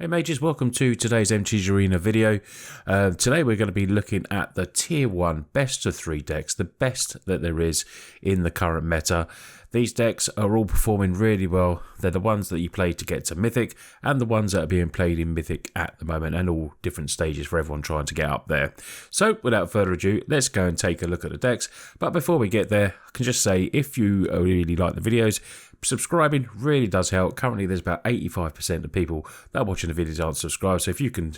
Hey mages, welcome to today's MTG Arena video. Today we're going to be looking at the tier 1 best of 3 decks, the best that there is in the current meta. These decks are all performing really well. They're the ones that you play to get to Mythic and the ones that are being played in Mythic at the moment, and all different stages for everyone trying to get up there. So without further ado, let's go and take a look at the decks. But before we get there, I can just say if you really like the videos, subscribing really does help. Currently there's about 85% of people that are watching the videos aren't subscribed, so if you can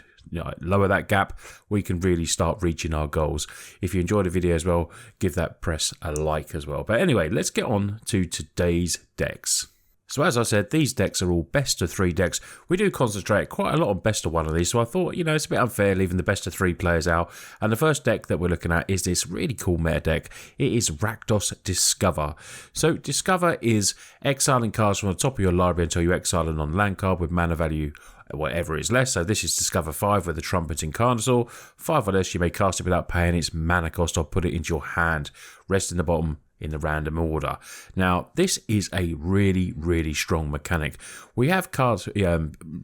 lower that gap, we can really start reaching our goals. If you enjoyed the video as well, give that press a like as well. But anyway, let's get on to today's decks. So as I said, these decks are all best of 3 decks. We do concentrate quite a lot on best of 1 of these, so I thought, it's a bit unfair leaving the best of 3 players out. And the first deck that we're looking at is this really cool meta deck. It is Rakdos Discover. So Discover is exiling cards from the top of your library until you exile a non-land card with mana value whatever is less. So this is Discover 5 with the Trumpeting Carnosaur. 5 or less, you may cast it without paying its mana cost or put it into your hand. Rest in the bottom in the random order. Now, this is a really, really strong mechanic. We have cards,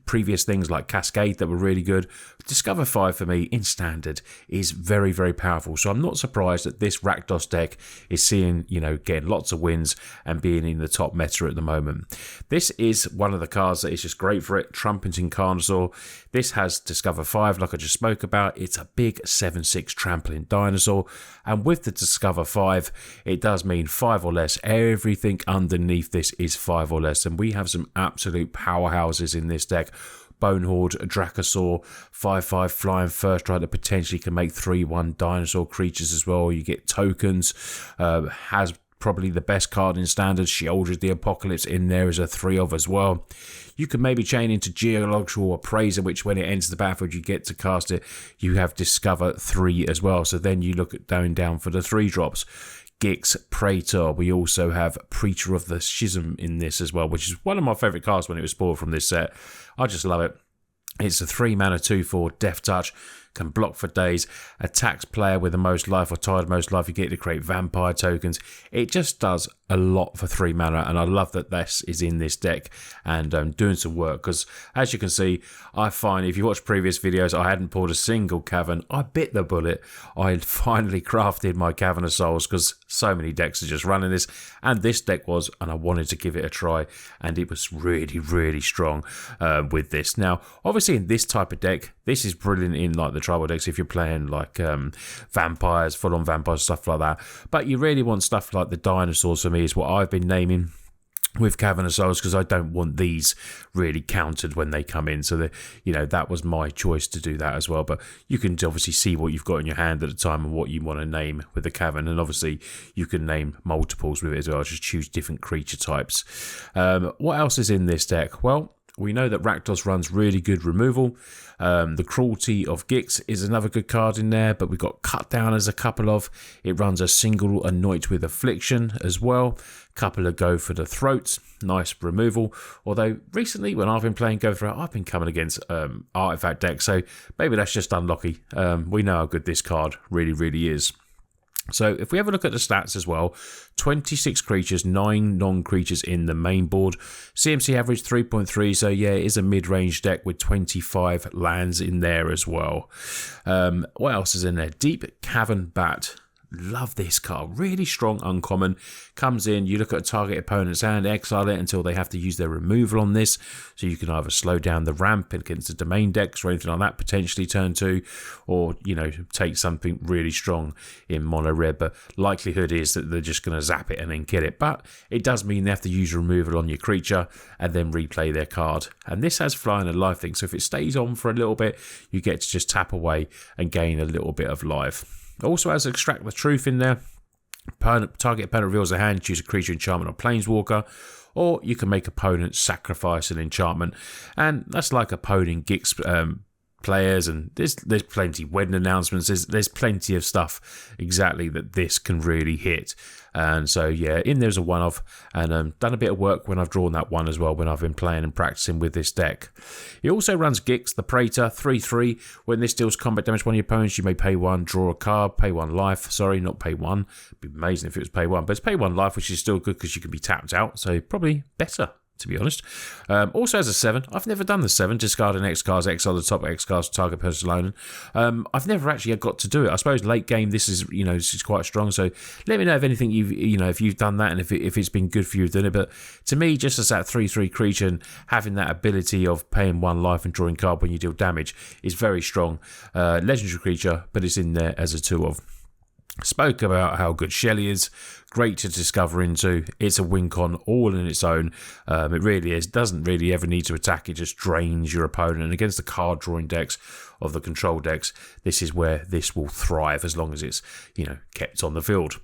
previous things like Cascade that were really good. Discover 5 for me in Standard is very, very powerful. So I'm not surprised that this Rakdos deck is seeing, getting lots of wins and being in the top meta at the moment. This is one of the cards that is just great for it. Trumpeting Carnosaur. This has Discover 5, like I just spoke about. It's a big 7/6 trampling dinosaur. And with the Discover 5, it does mean 5 or less. Everything underneath this is 5 or less. And we have some absolute powerhouses in this deck. Bonehorde, Dracosaur, 5/5 flying first strike that potentially can make 3/1 dinosaur creatures as well. You get tokens, has probably the best card in Standard. Sheoldred the Apocalypse in there as a 3/of as well. You can maybe chain into Geological Appraiser, which when it enters the battlefield you get to cast it. You have Discover 3 as well. So then you look at going down for the 3 drops. Gix, Praetor. We also have Preacher of the Schism in this as well, which is one of my favourite cards when it was spoiled from this set. I just love it. It's a 3 mana 2/4 Death Touch. Can block for days, attacks player with the most life or tied most life. You get to create vampire tokens. It just does a lot for 3 mana, and I love that this is in this deck and doing some work, because as you can see, I find if you watch previous videos, I hadn't pulled a single Cavern. I bit the bullet. I finally crafted my Cavern of Souls because so many decks are just running this, and this deck was, and I wanted to give it a try, and it was really, really strong with this. Now, obviously in this type of deck, this is brilliant in like the tribal decks if you're playing like vampires, full-on vampires, stuff like that. But you really want stuff like the dinosaurs for me is what I've been naming with Cavern of Souls, because I don't want these really countered when they come in. So that was my choice to do that as well. But you can obviously see what you've got in your hand at the time and what you want to name with the Cavern, and obviously you can name multiples with it as well. Just choose different creature types. What else is in this deck? Well, we know that Rakdos runs really good removal. The Cruelty of Gix is another good card in there, but we've got Cut Down as a couple of. It runs a single Anoint with Affliction as well. Couple of Go for the Throat. Nice removal. Although recently when I've been playing Go for It, I've been coming against Artifact decks, so maybe that's just unlucky. We know how good this card really, really is. So if we have a look at the stats as well, 26 creatures, 9 non-creatures in the main board. CMC average 3.3, so yeah, it is a mid-range deck with 25 lands in there as well. What else is in there? Deep Cavern Bat. Love this card. Really strong uncommon. Comes in, you look at a target opponent's hand, exile it until they have to use their removal on this. So you can either slow down the ramp against the domain decks or anything like that, potentially turn 2, or, take something really strong in mono red. But likelihood is that they're just going to zap it and then kill it. But it does mean they have to use removal on your creature and then replay their card. And this has flying and life thing. So if it stays on for a little bit, you get to just tap away and gain a little bit of life. Also has Extract the Truth in there. Target opponent reveals a hand, choose a creature, enchantment, or planeswalker. Or you can make opponent sacrifice an enchantment. And that's like opposing Gix players, and there's plenty wedding announcements, there's plenty of stuff exactly that this can really hit. And so yeah, in there's a one-off, and done a bit of work when I've drawn that one as well when I've been playing and practicing with this deck. It also runs Gix, the Praetor, 3/3. When this deals combat damage to one of your opponents, you may pay 1, draw a card, pay 1 life. Sorry, not pay 1. It'd be amazing if it was pay 1, but it's pay 1 life, which is still good because you can be tapped out, so probably better to be honest. Also has a 7. I've never done the 7, discarding X cards, exile the top X cards, target person alone. I've never actually got to do it. I suppose late game this is quite strong. So let me know if anything if you've done that and if it's been good for you doing it. But to me, just as that 3/3 creature and having that ability of paying 1 life and drawing card when you deal damage is very strong. Legendary creature, but it's in there as a 2/of. Spoke about how good Shelly is. Great to discover into. It's a win con all in its own. It really is. Doesn't really ever need to attack. It just drains your opponent. And against the card drawing decks of the control decks, this is where this will thrive as long as it's kept on the field.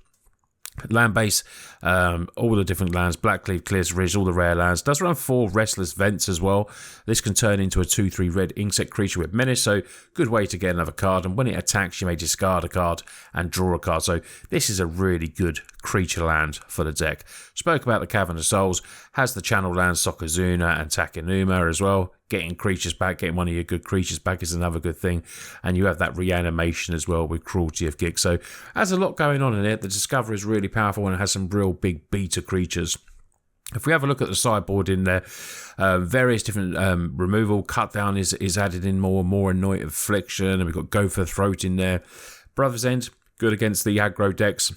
Land base, all the different lands, Blackcleave, Clears Ridge, all the rare lands. Does run 4 Restless Vents as well. This can turn into a 2/3 red insect creature with menace, so good way to get another card. And when it attacks, you may discard a card and draw a card. So this is a really good creature land for the deck. Spoke about the Cavern of Souls. Has the channel lands Sokazuna and Takenuma as well. Getting creatures back, getting one of your good creatures back is another good thing. And you have that reanimation as well with Cruelty of Gix. So has a lot going on in it. The Discover is really powerful and it has some real big beta creatures. If we have a look at the sideboard in there, various different removal, cut down is added in more Anoint Affliction, and we've got Go for the Throat in there. Brother's End, good against the aggro decks.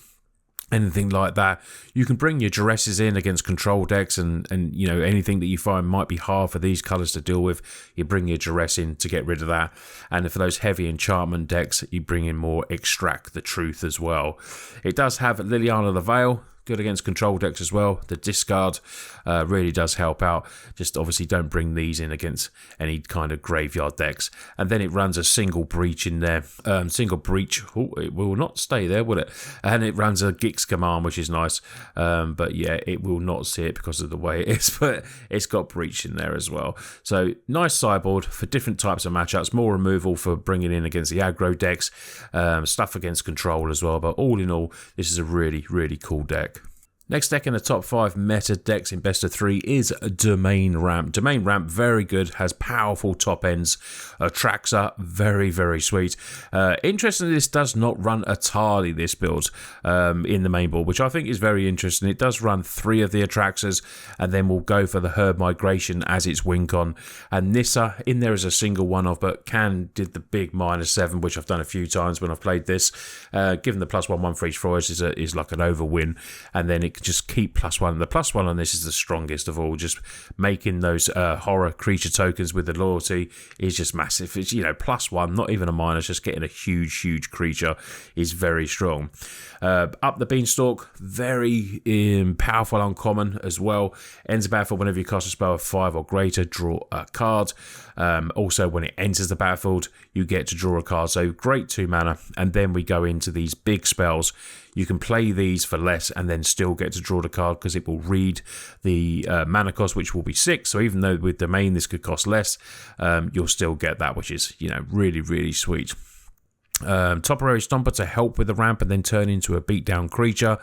Anything like that. You can bring your Duresses in against control decks and anything that you find might be hard for these colours to deal with, you bring your Duress in to get rid of that. And for those heavy enchantment decks, you bring in more Extract the Truth as well. It does have Liliana the Veil, good against control decks as well. The discard really does help out. Just obviously don't bring these in against any kind of graveyard decks. And then it runs a single breach in there. Single breach. Oh, it will not stay there, will it? And it runs a Gix command, which is nice. But yeah, it will not see it because of the way it is. But it's got breach in there as well. So nice sideboard for different types of matchups. More removal for bringing in against the aggro decks. Stuff against control as well. But all in all, this is a really, really cool deck. Next deck in the top 5 meta decks in best of 3 is Domain Ramp. Domain Ramp, very good, has powerful top ends. Tracks are very, very sweet. Interestingly, this does not run Atali, this build, in the main board, which I think is very interesting. It does run 3 of the Atraxas, and then we'll go for the Herd Migration as its win con. And Nissa, in there as a single one-off, but did the big -7, which I've done a few times when I've played this. Given the +1/1 for each forest is like an over-win, and then it just keep +1. The +1 on this is the strongest of all. Just making those horror creature tokens with the loyalty is just massive. It's +1, not even a minus. Just getting a huge creature is very strong. Up the Beanstalk, very powerful uncommon as well. Ends the battlefield whenever you cast a spell of 5 or greater, draw a card. Also, when it enters the battlefield, you get to draw a card. So great 2 mana. And then we go into these big spells. You can play these for less and then still get to draw the card because it will read the mana cost, which will be 6. So even though with Domain this could cost less, you'll still get that, which is really, really sweet. Temporary Stomper to help with the ramp and then turn into a beatdown creature.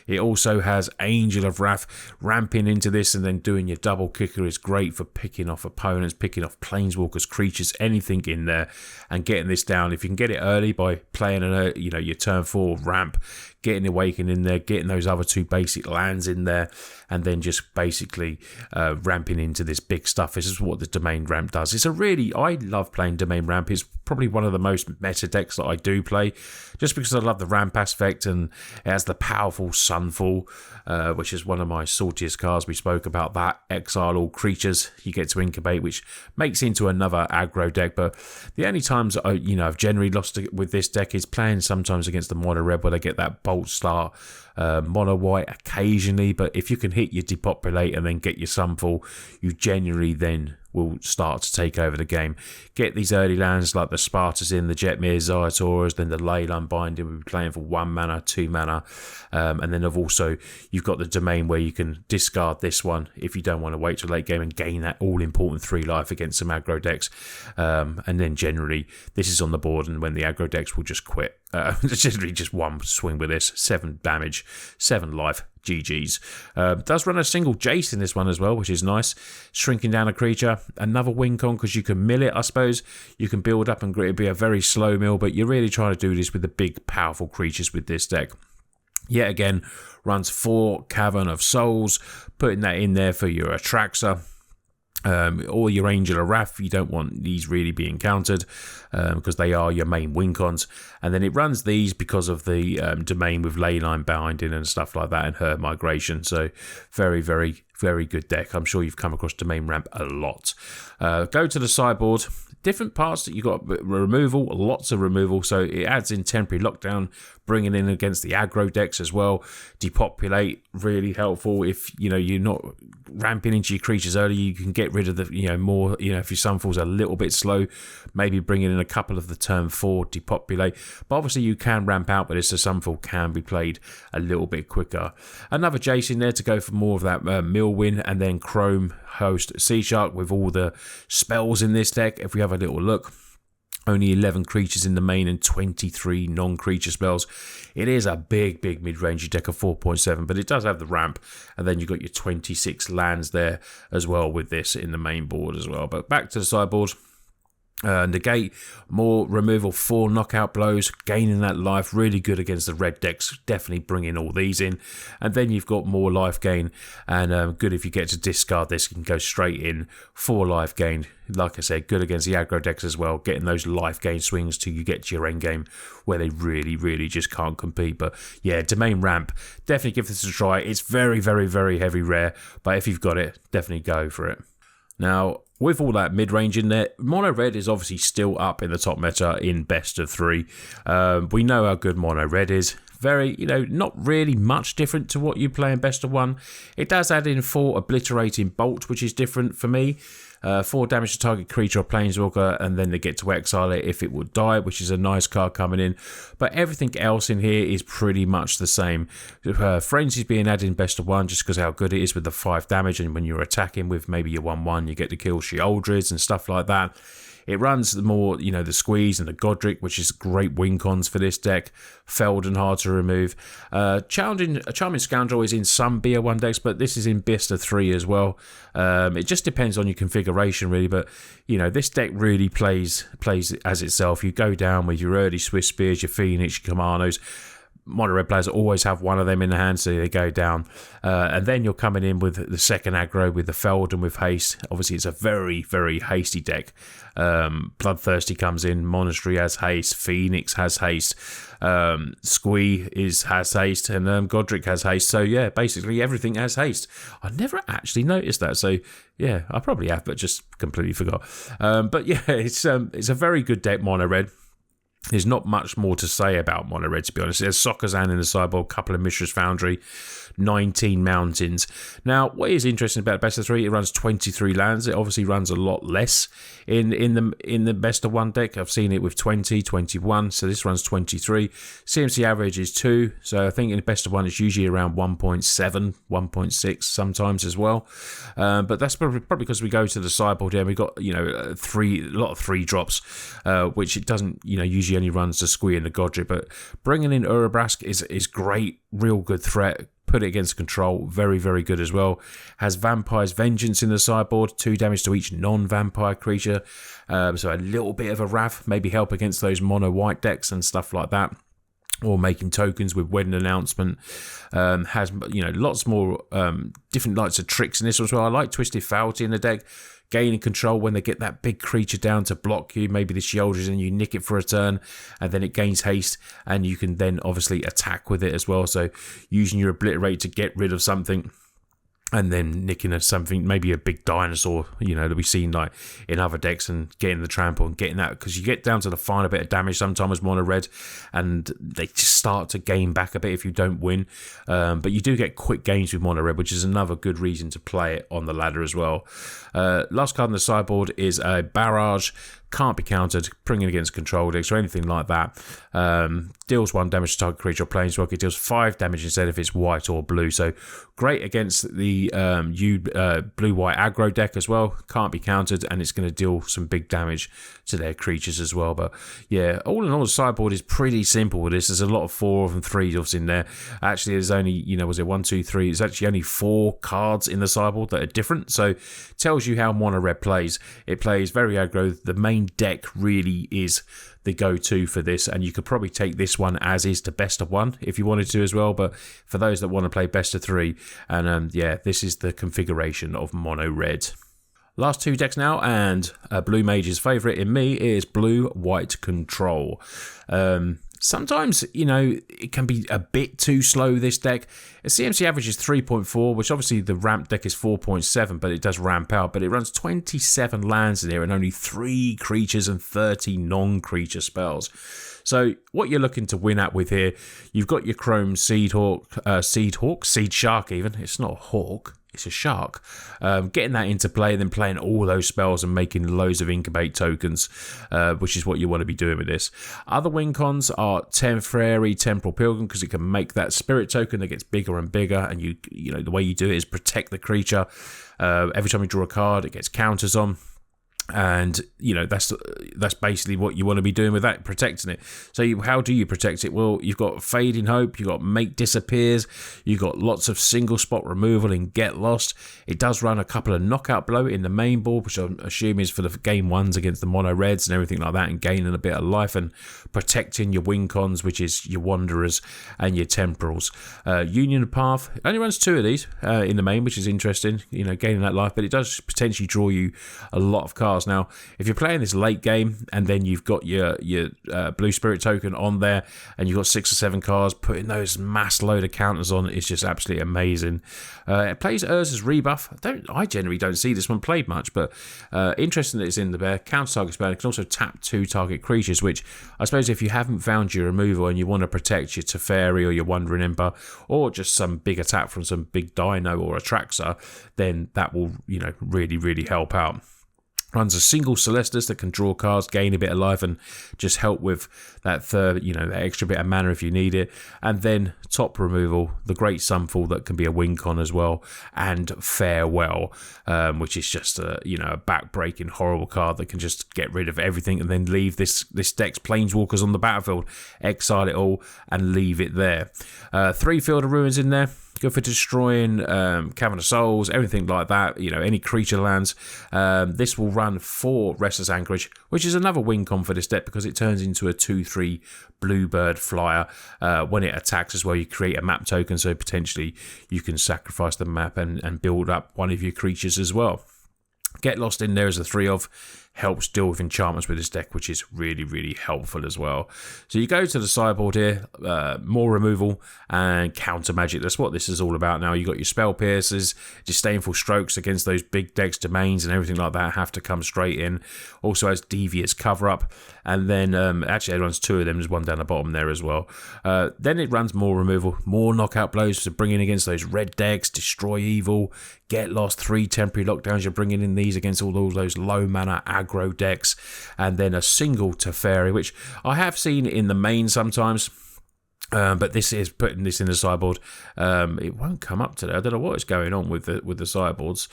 It also has Angel of Wrath. Ramping into this and then doing your double kicker is great for picking off opponents, picking off planeswalkers, creatures, anything in there, and getting this down. If you can get it early by playing your turn 4 ramp, getting Awaken in there, getting those other 2 basic lands in there, and then just basically ramping into this big stuff. This is what the Domain Ramp does. I love playing Domain Ramp. It's probably one of the most meta decks that I do play, just because I love the ramp aspect, and it has the powerful Sunfall, which is one of my saltiest cards. We spoke about that. Exile all creatures you get to incubate, which makes into another aggro deck. But the only times I've generally lost with this deck is playing sometimes against the Mono Red, where they get that Bolt Start, Mono White occasionally. But if you can hit your Depopulate and then get your Sunfall, you generally then will start to take over the game. Get these early lands like the Spartacin, the Jetmir, Zayatoras, then the Leyline Binding. We'll be playing for 1 mana, 2 mana. And then you've got the Domain where you can discard this one if you don't want to wait till late game and gain that all-important 3 life against some aggro decks. And then generally, this is on the board, and when the aggro decks will just quit. Generally just 1 swing with this, 7 damage, 7 life. GG's. Does run a single Jace in this one as well, which is nice. Shrinking down a creature. Another win con because you can mill it, I suppose. You can build up and it'll be a very slow mill, but you're really trying to do this with the big, powerful creatures with this deck. Yet again, runs 4 Cavern of Souls, putting that in there for your Atraxa. Or your Angel of Wrath. You don't want these really being countered because they are your main win cons. And then it runs these because of the domain with Leyline binding and stuff like that and her migration. So very, very, very good deck. I'm sure you've come across domain ramp a lot. Go to the sideboard. Different parts that you've got removal, lots of removal. So it adds in temporary lockdown, bringing in against the aggro decks as well. Depopulate, really helpful. If you're not ramping into your creatures early, you can get rid of the more. If your Sunfall's a little bit slow, maybe bringing in a couple of the turn 4 depopulate. But obviously you can ramp out, but it's a Sunfall can be played a little bit quicker. Another Jace in there to go for more of that mill win, and then Chrome host Sea Shark with all the spells in this deck. If we have a little look, only 11 creatures in the main and 23 non-creature spells. It is a big mid-range deck of 4.7, but it does have the ramp, and then you've got your 26 lands there as well with this in the main board as well. But back to the sideboard. Negate, more removal, 4 knockout blows, gaining that life, really good against the red decks, definitely bringing all these in. And then you've got more life gain, and good if you get to discard this, you can go straight in, 4 life gain. Like I said, good against the aggro decks as well, getting those life gain swings till you get to your end game where they really just can't compete. But yeah, domain ramp, definitely give this a try. It's very heavy rare, but if you've got it, definitely go for it. Now, with all that mid-range in there, Mono Red is obviously still up in the top meta in best of 3. We know how good Mono Red is. Very, not really much different to what you play in best of 1. It does add in 4 Obliterating Bolt, which is different for me. 4 damage to target creature or planeswalker, and then they get to exile it if it would die, which is a nice card coming in. But everything else in here is pretty much the same. Frenzy's being added in best of 1 just because how good it is with the 5 damage, and when you're attacking with maybe your 1/1, you get to kill Sheoldreds and stuff like that. It runs more, the Squeeze and the Godric, which is great win cons for this deck. Feldon hard to remove. Charming Scoundrel is in some BO1 decks, but this is in best of 3 as well. It just depends on your configuration, really. But, this deck really plays as itself. You go down with your early Swiss Spears, your Phoenix, your Commandos. Mono Red players always have one of them in the hand, so they go down. And then you're coming in with the second aggro with the Feldon with haste. Obviously, it's a very hasty deck. Bloodthirsty comes in, Monastery has haste, Phoenix has haste, Squee has haste, and Godric has haste. So yeah, basically everything has haste. I never actually noticed that. So yeah, I probably have, but just completely forgot. But yeah, it's a very good deck, Mono Red. There's not much more to say about Mono Red, to be honest. There's Sokazan in the sideboard, a couple of Mishra's Foundry, 19 Mountains. Now, what is interesting about Best of 3, it runs 23 lands. It obviously runs a lot less in the Best of 1 deck. I've seen it with 20, 21, so this runs 23. CMC average is 2, so I think in Best of 1 it's usually around 1.7, 1.6 sometimes as well. But that's probably because we go to the sideboard here and we've got, a lot of 3 drops, which it doesn't, usually only runs the Squee and the Godric. But bringing in Urabrask is great, real good threat. Put it against control, very good as well. Has Vampire's Vengeance in the sideboard, 2 damage to each non-vampire creature. So a little bit of a wrath, maybe help against those mono white decks and stuff like that. Or making tokens with Wedding Announcement. Has lots more different types of tricks in this as well. I like Twisted Faculty in the deck. Gaining control when they get that big creature down to block you, maybe the Sheoldreds, and you nick it for a turn, and then it gains haste, and you can then obviously attack with it as well. So using your Obliterate to get rid of something, and then nicking something, maybe a big dinosaur, that we've seen like in other decks, and getting the trample and getting that, because you get down to the final bit of damage sometimes with Mono Red, and they just start to gain back a bit if you don't win. But you do get quick games with Mono Red, which is another good reason to play it on the ladder as well. Last card on the sideboard is a Barrage. Can't be countered, bringing against control decks or anything like that. Deals 1 damage to target creature or planeswalker. It deals 5 damage instead if it's white or blue. So great against the blue-white aggro deck as well. Can't be countered, and it's going to deal some big damage to their creatures as well. But yeah, all in all, the sideboard is pretty simple with this. There's a lot of 4s and 3s in there. Actually, there's only, was it 1, 2, 3? It's actually only 4 cards in the sideboard that are different. So tells you how Mono Red plays. It plays very aggro. The main main deck really is the go-to for this, and you could probably take this one as is to best of one if you wanted to as well, but for those that want to play best of 3, and yeah, this is the configuration of mono red. Last 2 decks now, and Blue Mage's favourite in me is Blue-White Control. Sometimes, you know, it can be a bit too slow, this deck. The CMC average is 3.4, which obviously the ramp deck is 4.7, but it does ramp out. But it runs 27 lands in here and only 3 creatures and 30 non-creature spells. So what you're looking to win at with here, you've got your Chrome Seed Shark even. It's not a hawk. It's a shark. Getting that into play and then playing all those spells and making loads of incubate tokens, which is what you want to be doing with this. Other win cons are Temporary Temporal Pilgrim, because it can make that spirit token that gets bigger and bigger, and you know the way you do it is protect the creature. Every time you draw a card, it gets counters on. And you know that's basically what you want to be doing with that, protecting it. So how do you protect it? Well, you've got Fading Hope, you've got Make Disappears, you've got lots of single spot removal and Get Lost. It does run a couple of Knockout Blow in the main board, which I'm assuming is for the game 1s against the mono reds and everything like that, and gaining a bit of life and protecting your win cons, which is your Wanderers and your Temporals. Union of Path, it only runs 2 of these in the main, which is interesting, you know, gaining that life, but it does potentially draw you a lot of cards. Now, if you're playing this late game and then you've got your blue spirit token on there and you've got 6 or 7 cards, putting those mass load of counters on is just absolutely amazing. It plays Urza's Rebuff. I generally don't see this one played much, but interesting that it's in the bear. Counter target spell. It can also tap 2 target creatures, which I suppose if you haven't found your removal and you want to protect your Teferi or your Wandering Ember or just some big attack from some big Dino or Atraxa, then that will, you know, really, really help out. Runs a single Celestus that can draw cards, gain a bit of life, and just help with that third, you know, that extra bit of mana if you need it. And then top removal, the Great Sunfall that can be a win con as well, and Farewell, which is just a, you know, a back-breaking horrible card that can just get rid of everything and then leave this deck's Planeswalkers on the battlefield, exile it all, and leave it there. 3 Field of Ruins in there. Good for destroying Cavern of Souls, everything like that, you know, any creature lands. This will run 4 Restless Anchorage, which is another win con for this deck because it turns into a 2/3 Bluebird flyer. When it attacks as well, you create a map token, so potentially you can sacrifice the map and build up one of your creatures as well. Get Lost in there as a 3 of. Helps deal with enchantments with this deck, which is really, really helpful as well. So you go to the sideboard here, more removal and counter magic. That's what this is all about now. You got your Spell Piercers, Disdainful Strokes against those big decks, domains and everything like that have to come straight in. Also has Devious Cover Up, and then actually it runs 2 of them. There's one down the bottom there as well. Then it runs more removal, more knockout blows to bring in against those red decks, Destroy Evil, Get Lost, 3 temporary lockdowns. You're bringing in these against all those low mana aggro decks, and then a single Teferi, which I have seen in the main sometimes. But this is putting this in the sideboard. It won't come up today. I don't know what is going on with the sideboards.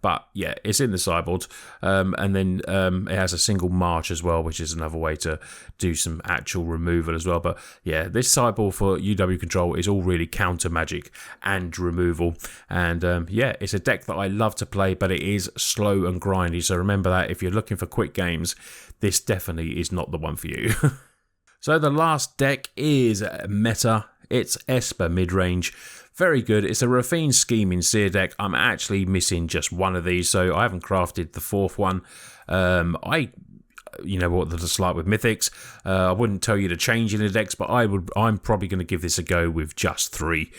But yeah, it's in the sideboard. And then it has a single March as well, which is another way to do some actual removal as well. But yeah, this sideboard for UW Control is all really counter magic and removal. And yeah, it's a deck that I love to play, but it is slow and grindy. So remember that if you're looking for quick games, this definitely is not the one for you. So the last deck is meta. It's Esper Midrange. Very good. It's a Rafine Scheming Seer deck. I'm actually missing just one of these, so I haven't crafted the 4th one. You know what it's like with Mythics. I wouldn't tell you to change in the decks, but I'm probably going to give this a go with just 3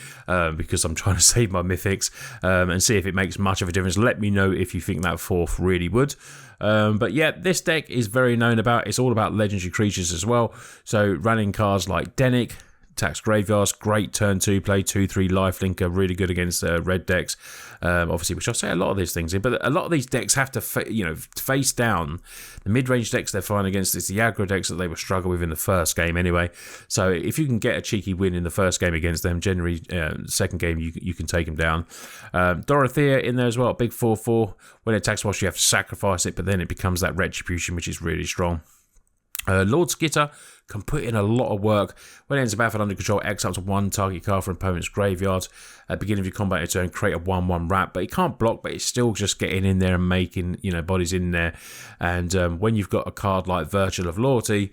because I'm trying to save my Mythics and see if it makes much of a difference. Let me know if you think that 4th really would. But yeah, this deck is very known about. It's all about legendary creatures as well. So running cards like Dennick, attacks graveyards, great turn 2 play, 2/3 lifelinker, really good against red decks. Obviously, which I'll say a lot of these things in, but a lot of these decks have to face down the mid-range decks they're fighting against. It's the aggro decks that they will struggle with in the first game anyway. So if you can get a cheeky win in the first game against them, generally second game you can take them down. Dorothea in there as well, big 4/4. When it attacks whilst you have to sacrifice it, but then it becomes that retribution, which is really strong. Lord Skitter can put in a lot of work. When it ends the battle under control, X up to one target card from opponent's graveyard. At the beginning of your combat turn, create a 1/1 rat. But it can't block, but it's still just getting in there and making, bodies in there. And when you've got a card like Virtue of Loyalty,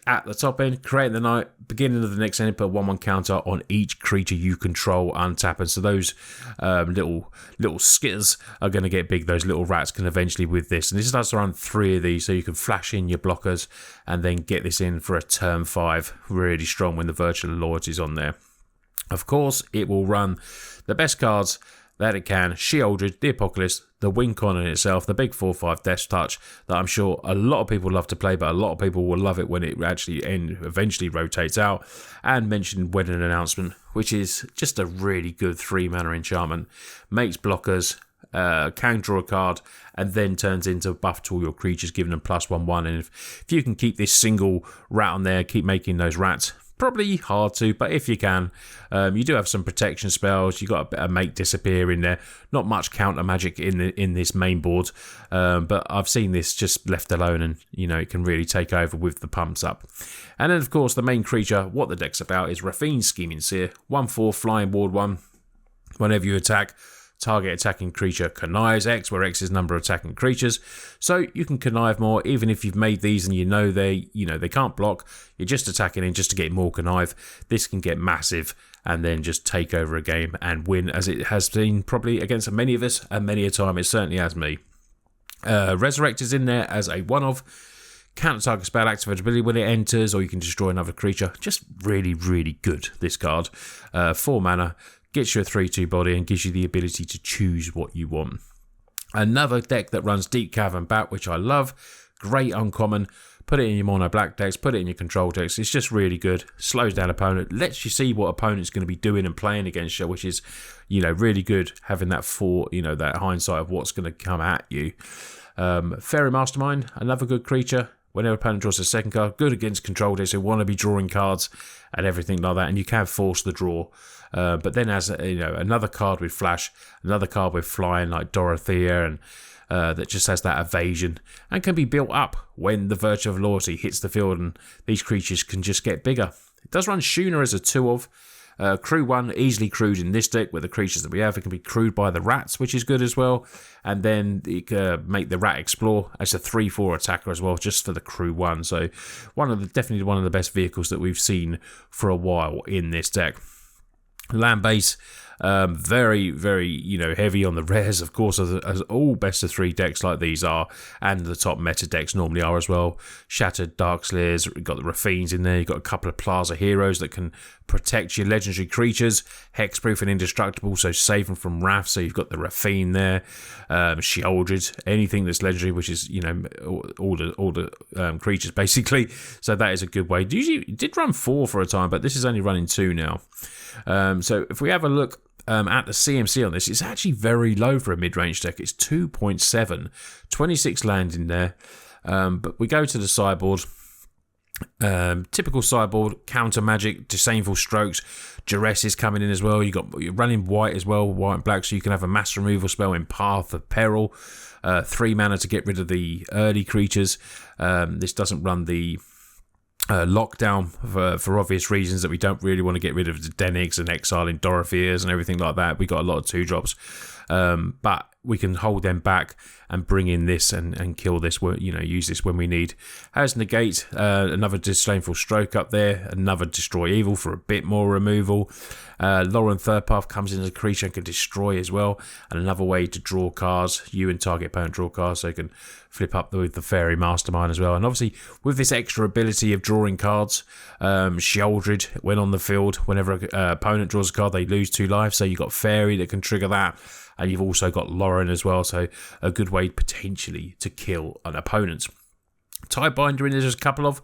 at the top end, create the night, beginning of the next end, put a 1/1 counter on each creature you control, untap. And so those little skitters are going to get big. Those little rats can eventually with this. And this starts to run 3 of these, so you can flash in your blockers and then get this in for a turn 5. Really strong when the Virtual Loyalty is on there. Of course, it will run the best cards that it can. Sheoldred, the Apocalypse, the Wincon in itself, the big 4/5 Death Touch that I'm sure a lot of people love to play, but a lot of people will love it when it actually eventually rotates out. And mentioned Wedding Announcement, which is just a really good 3-mana enchantment. Makes blockers, can draw a card, and then turns into a buff to all your creatures, giving them +1/1. And if you can keep this single rat on there, keep making those rats. Probably hard to, but if you can, you do have some protection spells. You got a bit of Make Disappear in there. Not much counter magic in this main board, but I've seen this just left alone, and it can really take over with the pumps up. And then of course the main creature, what the deck's about, is Rafine's Scheming Seer, 1/4 flying ward 1. Whenever you attack, target attacking creature connives X, where X is number of attacking creatures. So you can connive more, even if you've made these and they can't block. You're just attacking in just to get more connive. This can get massive and then just take over a game and win, as it has been probably against many of us, and many a time it certainly has me. Resurrect is in there as a one-off. Counter target spell activate ability when it enters, or you can destroy another creature. Just really, really good, this card. 4 mana. Gets you a 3/2 body and gives you the ability to choose what you want. Another deck that runs Deep Cavern Bat, which I love. Great uncommon. Put it in your mono black decks, put it in your control decks. It's just really good. Slows down opponent, lets you see what opponent's going to be doing and playing against you, which is, really good, having that that hindsight of what's going to come at you. Fairy Mastermind, another good creature. Whenever opponent draws a second card, good against control decks who want to be drawing cards and everything like that, and you can force the draw. But then as another card with flash, another card with flying like Dorothea, and that just has that evasion and can be built up when the Virtue of Loyalty hits the field, and these creatures can just get bigger. It does run Shuna as a 2/of. Crew 1, easily crewed in this deck with the creatures that we have. It can be crewed by the rats, which is good as well. And then you can make the rat explore as a 3/4 attacker as well, just for the crew 1. So definitely one of the best vehicles that we've seen for a while in this deck. Land base, very, very, heavy on the rares, of course, as all best of 3 decks like these are, and the top meta decks normally are as well. Shattered Darkslayers, you've got the Rafines in there, you've got a couple of Plaza heroes that can protect your legendary creatures, hexproof and indestructible, so save them from wrath. So you've got the Rafine there, Sheoldred, anything that's legendary, which is all the creatures basically. So that is a good way. It did run 4 for a time, but this is only running 2 now. So if we have a look at the CMC on this, it's actually very low for a mid-range deck. It's 2.7, 26 land in there. But we go to the sideboard. Typical sideboard, counter magic, disdainful strokes, duress is coming in as well. You're running white as well, white and black, so you can have a mass removal spell in Path of Peril. 3 mana to get rid of the early creatures. This doesn't run the lockdown for obvious reasons, that we don't really want to get rid of the Denigs and exiling Dorotheas and everything like that. We got a lot of 2-drops, but we can hold them back and bring in this and kill this, use this when we need. Has negate, another disdainful stroke up there, another destroy evil for a bit more removal. Lauren Third Path comes in as a creature and can destroy as well, and another way to draw cards. You and target opponent draw cards, so you can flip up with the Fairy Mastermind as well. And obviously with this extra ability of drawing cards, Sheoldred, when on the field, whenever an opponent draws a card, they lose 2 lives, so you've got Fairy that can trigger that. And you've also got Lauren as well, so a good way potentially to kill an opponent. Tidebinder in there's a couple of.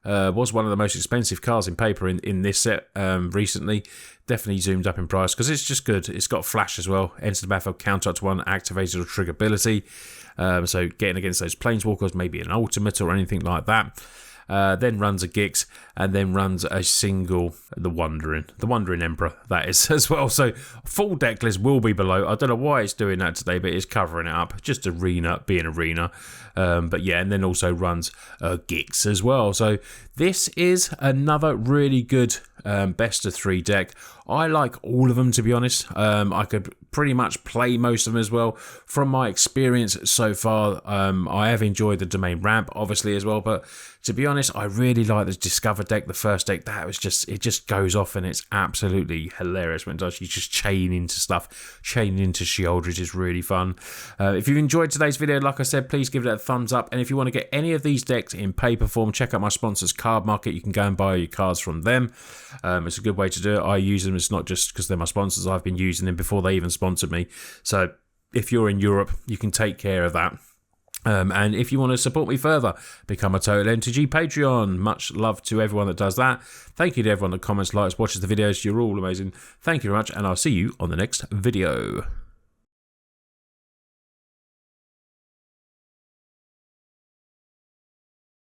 Was one of the most expensive cards in paper in this set recently. Definitely zoomed up in price because it's just good. It's got flash as well. Enters the battlefield, counter up to 1, activated or trigger ability. So getting against those planeswalkers, maybe an ultimate or anything like that. then runs a Gix, and then runs a single the Wandering Emperor, that is, as well. So full deck list will be below. I don't know why it's doing that today, but it's covering it up. Just Arena being Arena. But yeah, and then also runs Gix as well. So this is another really good best of 3 deck. I like all of them, to be honest. I could pretty much play most of them as well. From my experience so far, I have enjoyed the Domain Ramp, obviously, as well. But to be honest, I really like the Discover deck, the first deck. That was just, it just goes off, and it's absolutely hilarious when it does. You just chain into stuff. Chaining into Sheoldred is really fun. If you enjoyed today's video, like I said, please give it a thumbs up. And if you want to get any of these decks in paper form, check out my sponsors, Cardmarket. You can go and buy your cards from them. It's a good way to do it. I use them. It's not just because they're my sponsors. I've been using them before they even sponsored me. So if you're in Europe, you can take care of that. And if you want to support me further, become a Total MTG Patreon. Much love to everyone that does that. Thank you to everyone that comments, likes, watches the videos. You're all amazing. Thank you very much, and I'll see you on the next video.